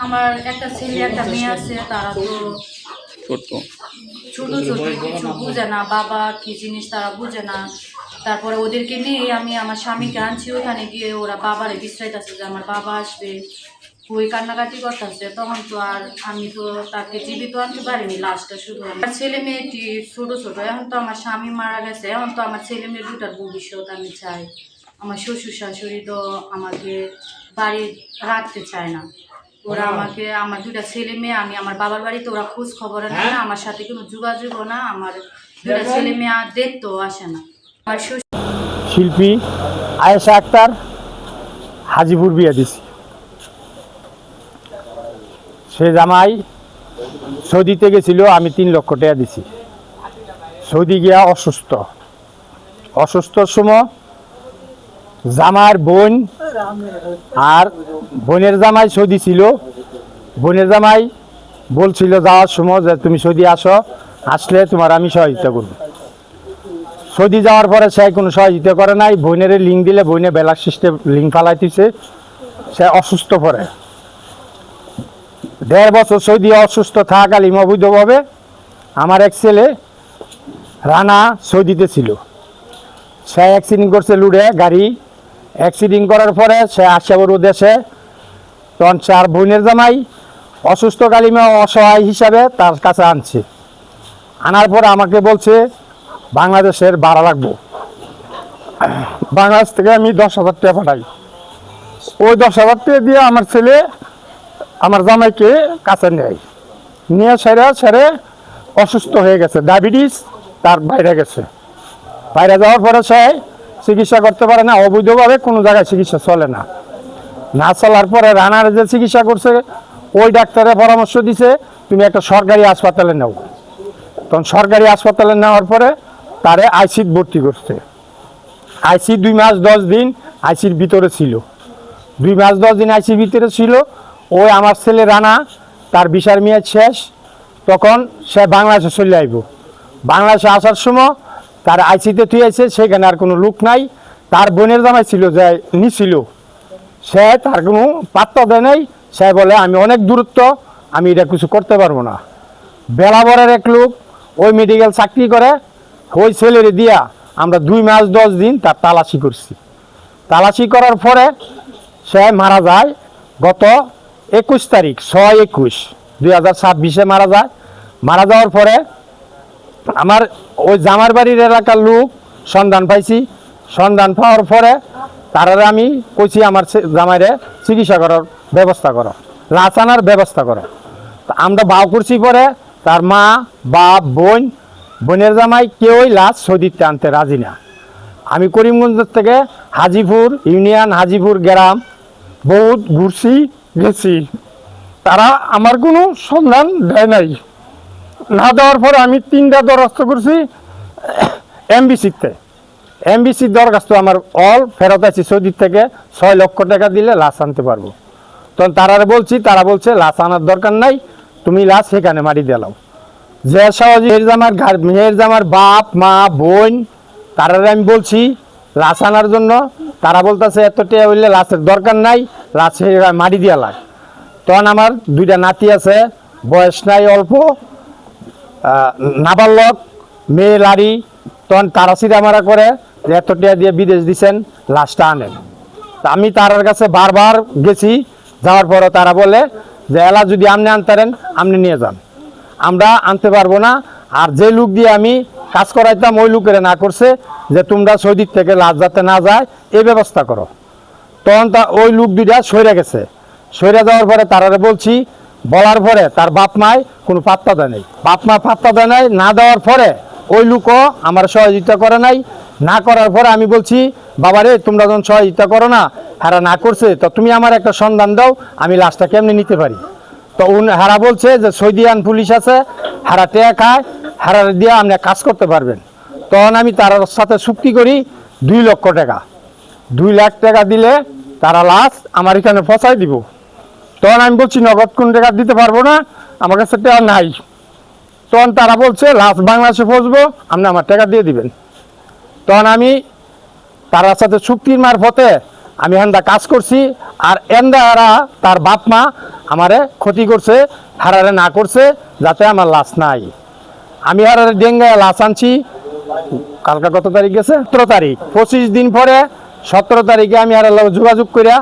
আমার একটা ছেলে একটা মেয়ে আছে, তারা তো ছোট ছোট ছোট, কিছু বুঝে না, বাবা কি জিনিস তারা বুঝে না। তারপরে ওদেরকে নিয়ে আমি আমার স্বামীকে আনছি, ওখানে গিয়ে ওরা বাবারে বিশ্রাইতেছে যে আমার বাবা আসবে, ওই কান্নাকাটি করতেছে। তখন তো আর আমি তো তাকে জীবিত আনতে পারিনি, লাশটা শুধু আমার ছেলে মেয়েটি ছোট ছোট। এখন তো আমার স্বামী মারা গেছে, এখন তো আমার ছেলে মেয়ে দুটার ভবিষ্যৎ আমি চাই। আমার শ্বশুর শাশুড়ি তো আমাকে বাড়ি রাখতে চায় না, ওরা আমাকে, আমার দুটা ছেলে মেয়ে, আমি আমার বাবার বাড়িতে, ওরা খোঁজ খবর নেয় না, আমার সাথে কোনো যোগাযোগও না, আমার দুটা ছেলে মেয়ে আর দেখতেও আসে না। আমার শিল্পী আয়েশা আক্তার হাজিপুর বিয়ে দিছি। সে জামাই সৌদিতে গেছিল, আমি 3 লক্ষ টাকা দিছি। সৌদি গিয়া অসুস্থর সময় জামাইয়ের বোন আর বোনের জামাই সৌদি ছিল। বোনের জামাই বলছিল যাওয়ার সময় যে তুমি সৌদি আসো, আসলে তোমার আমি সহযোগিতা করব। সৌদি যাওয়ার পরে সে কোনো সহযোগিতা করে নাই। বোনের লিঙ্ক দিলে বোনে ব্যালান্স সিস্টেম লিঙ্ক ফালাইতেছে, সে অসুস্থ পড়ে। 1.5 বছর সৌদি অসুস্থ থাকাকালীন অবৈধভাবে আমার এক ছেলে রানা সৌদিতে ছিল। সে অ্যাক্সিডেন্ট করছে, লুড়ে গাড়ি অ্যাক্সিডেন্ট করার পরে সে আসে বড় দেশে। তখন 4 বোনের জামাই অসুস্থকালীন অসহায় হিসাবে তার কাছে আনছে। আনার পরে আমাকে বলছে বাংলাদেশের ভাড়া লাগবো। বাংলাদেশ থেকে আমি 10,000 টাকা পাঠাই। ওই 10,000 টাকা দিয়ে আমার ছেলে আমার জামাইকে কাছে নিয়ে সেরে অসুস্থ হয়ে গেছে, ডায়াবেটিস তার বাইরে গেছে। বাইরে যাওয়ার পরে সে চিকিৎসা করতে পারে না, অবৈধভাবে কোনো জায়গায় চিকিৎসা চলে না। না চলার পরে রানার যে চিকিৎসা করছে, ওই ডাক্তারের পরামর্শ দিছে তুমি একটা সরকারি হাসপাতালে নাও। তখন সরকারি হাসপাতালে নেওয়ার পরে তারে আইসিতে ভর্তি করছে। আইসি 2 মাস 10 দিন আইসির ভিতরে ছিল। 2 মাস 10 দিন আইসির ভিতরে ছিল। ওই আমার ছেলে রানা তার ভিসার মেয়াদ শেষ, তখন সে বাংলাদেশে চলে আইব। বাংলাদেশে আসার সময় তার আইসিতে তুই আছে, সেখানে আর কোনো লোক নাই। তার বোনের জামাই ছিল যে নিছিল, সে তার কোনো পাত্তা দেয় নাই। সে বলে আমি অনেক দূরত্ব, আমি এটা কিছু করতে পারবো না। বেলাবরের এক লোক ওই মেডিকেল চাকরি করে, ওই ছেলের দিয়া আমরা 2 মাস 10 দিন তার তালাশি করছি। তালাশি করার পরে সে মারা যায় গত 21 তারিখ 6/21/2026 মারা যায়। মারা যাওয়ার পরে আমার ওই জামার বাড়ির এলাকার লোক সন্ধান পাইছি। সন্ধান পাওয়ার পরে তারা আমি কইছি আমার জামাইরে চিকিৎসা করার ব্যবস্থা করো, লাশ আনার ব্যবস্থা করো। আমরা বাউ করছি। পরে তার মা, বাপ, বোনের জামাই কেউই লাশ সৌদিতে আনতে রাজি না। আমি করিমগঞ্জ থেকে হাজিপুর ইউনিয়ন, হাজিপুর গ্রাম বহুত ঘুরছি গেছি, তারা আমার কোনো সন্ধান দেয় নাই। না দেওয়ার পরে আমি 3টা দরখাস্ত করছি এমবিসির দরখাস্ত আমার অল ফেরত আছে। সৌদি থেকে 6 লক্ষ টাকা দিলে লাশ আনতে পারবো। তখন তারা বলছে লাশ আনার দরকার নাই, তুমি লাশ সেখানে মারি দিলাও। যে সহজে মেয়ের জামার বাপ, মা, বোন তারা আমি বলছি লাশ আনার জন্য, তারা বলতেছে এত টাকা হইলে লাশের দরকার নাই, লাশ মারি দিয়া লাগ। তখন আমার 2টা নাতি আছে, বয়স নাই অল্প, নাবালক মেয়ে লাড়ি। তখন তারা সিরামারা করে যে এত টাকা দিয়ে বিদেশ দিচ্ছেন, লাশটা আনেন। আমি তার কাছে বারবার গেছি, যাওয়ার পরও তারা বলে যে এলা যদি আপনি আনতারেন আপনি নিয়ে যান, আমরা আনতে পারবো না। আর যে লোক দিয়ে আমি কাজ করাইতাম ওই লোকের না করছে যে তোমরা সৌদির থেকে লাশ যাতে না যায় এই ব্যবস্থা করো। তখন ওই লোক 2টা সরে গেছে। সরে যাওয়ার পরে তারা বলছি, বলার পরে তার বাপ মায় কোনো পাত্তা দেয় নাই। বাপ মা পাত্তা দেয় নাই, না দেওয়ার পরে ওই লোকও আমার সহযোগিতা করে নাই। না করার পরে আমি বলছি বাবারে তোমরা যখন সহযোগিতা করো না, হারা না করছে, তো তুমি আমার একটা সন্ধান দাও, আমি লাশটা কেমনি নিতে পারি। তো হারা বলছে যে সৌদিয়ান পুলিশ আছে, হারা টেয়া খায়, হারা দিয়ে আপনি কাজ করতে পারবেন। তখন আমি তার সাথে চুক্তি করি 2 লক্ষ টাকা। 2 লাখ টাকা দিলে তারা লাশ আমার এখানে পৌঁছাই দিব। তখন আমি বলছি নগদ কোন টাকা দিতে পারবো না, আমার কাছে টাকা নাই। তখন তারা বলছে লাশ বাংলাদেশে পৌঁছবো, আপনি আমার টাকা দিয়ে দিবেন। তখন আমি তার সাথে চুক্তির মারফতে আমি হেন্দা কাজ করছি, আর এন্দারা তার বাপ মা আমারে ক্ষতি করছে, হারারে না করছে যাতে আমার লাশ নাই। আমি হারারে ডেঙ্গায় লাশ আনছি, কালকা কত তারিখ গেছে, 17 তারিখ, 25 দিন পরে 17 তারিখে আমি আর যোগাযোগ করে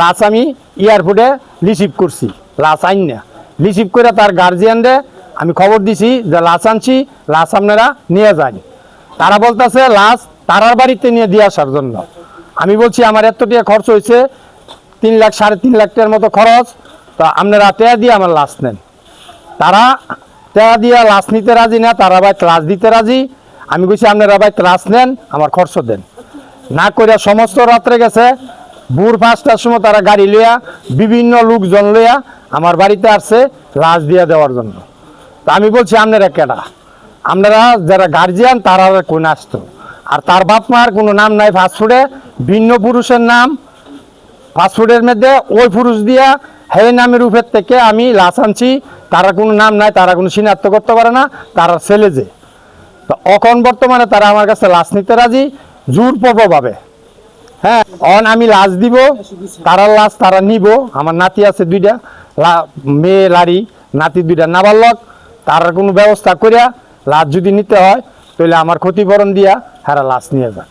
লাশ আমি এয়ারপোর্টে রিসিভ করছি। লাশ আইন না রিসিভ করে তার গার্জিয়ানরে আমি খবর দিছি যে লাশ আনছি, লাশ আপনারা নিয়ে যান। তারা বলতেছে লাশ তারার বাড়িতে নিয়ে দিয়ে আসার জন্য। আমি বলছি আমার এত টাকা খরচ হয়েছে, 3 লাখ 3.5 লাখ টাকার মতো খরচ, তো আপনারা টাকা দিয়ে আমার লাশ নেন। তারা টাকা দিয়ে লাশ নিতে রাজি না, তারা ভাই লাশ দিতে রাজি। আমি বলছি আপনারা ভাই লাশ নেন, আমার খরচ দেন না করে। সমস্ত রাত্রে গেছে, ভোর 5টার সময় তারা গাড়ি লইয়া বিভিন্ন লোকজন লইয়া আমার বাড়িতে আসছে লাশ দিয়ে দেওয়ার জন্য। তা আমি বলছি আপনারা কেডা? আপনারা যারা গার্জিয়ান তারা কোন আসতো, আর তার বাপ মার কোনো নাম নাই ফাস্টফুডে, ভিন্ন পুরুষের নাম ফাস্টফুডের মধ্যে, ওই পুরুষ দিয়া হে নামের উপর থেকে আমি লাশ আনছি। তারা কোনো নাম নাই, তারা কোনো চিনাক্ত করতে পারে না, তারা ছেলে যে। তো এখন বর্তমানে তারা আমার কাছে লাশ নিতে রাজি জোরপূর্বকভাবে। হ্যাঁ, অন আমি লাশ দিব, তারা লাশ তারা নিব। আমার নাতি আছে 2টা, মেয়ে লাড়ি, নাতি 2টা নাবালক। তার কোনো ব্যবস্থা করিয়া লাশ যদি নিতে হয় তাহলে আমার ক্ষতিপূরণ দিয়া হারা লাশ নিয়ে যায়।